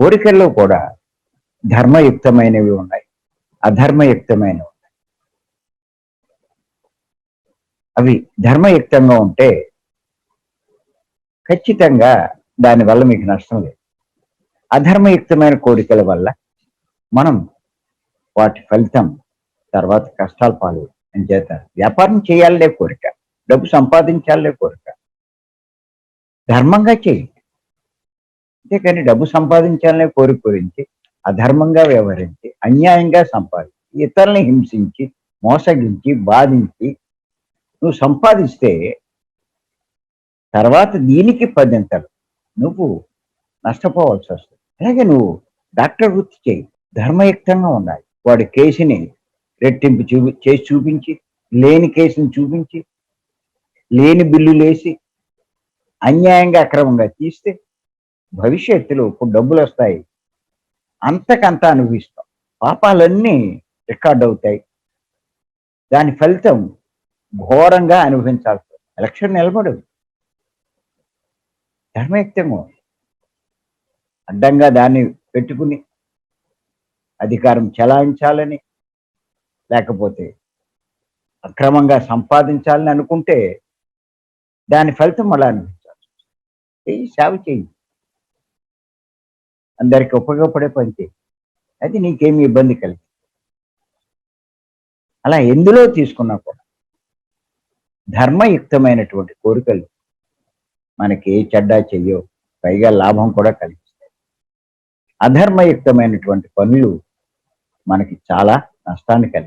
కోరికల్లో కూడా ధర్మయుక్తమైనవి ఉన్నాయి, అధర్మయుక్తమైనవి ఉన్నాయి. అవి ధర్మయుక్తంగా ఉంటే ఖచ్చితంగా దానివల్ల మీకు నష్టం లేదు. అధర్మయుక్తమైన కోరికల వల్ల మనం వాటి ఫలితం తర్వాత కష్టాలు పాలు. అంచేత వ్యాపారం చేయాలనే కోరిక, డబ్బు సంపాదించాలనే కోరిక, ధర్మంగా చేయండి. అంతేకాని డబ్బు సంపాదించాలనే కోరిక గురించి అధర్మంగా వ్యవహరించి అన్యాయంగా సంపాదించి ఇతరుల్ని హింసించి మోసగించి బాధించి నువ్వు సంపాదిస్తే తర్వాత దీనికి పదింతలు నువ్వు నష్టపోవాల్సి వస్తుంది. అలాగే నువ్వు డాక్టర్ వృత్తి చేయి, ధర్మయుక్తంగా ఉండాలి. వాడి కేసుని రెట్టింపు చేసి చూపించి, లేని కేసుని చూపించి, లేని బిల్లులు వేసి అన్యాయంగా అక్రమంగా తీస్తే భవిష్యత్తులో ఇప్పుడు డబ్బులు వస్తాయి, అంతకంతా అనుభవిస్తాం. పాపాలన్నీ రికార్డ్ అవుతాయి. దాని ఫలితం ఘోరంగా అనుభవించాల్సి వస్తుంది. ఎలక్షన్ నిలబడు ధర్మయుక్తంగా అడ్డంగా దాన్ని పెట్టుకుని అధికారం చెలాయించాలని లేకపోతే అక్రమంగా సంపాదించాలని అనుకుంటే దాని ఫలితం అలా అనిపించాలి. చెయ్యి, సేవ చెయ్యి, అందరికి ఉపయోగపడే పని చేయి, అది నీకేమి ఇబ్బంది కలిగి. అలా ఎందులో తీసుకున్నా కూడా ధర్మయుక్తమైనటువంటి కోరికలు మనకి ఏ చెడ్డా చెయ్యో, పైగా లాభం కూడా కలిగిస్తాయి. అధర్మయుక్తమైనటువంటి పనులు మనకి చాలా నష్టాన్ని కలిగిస్తాయి.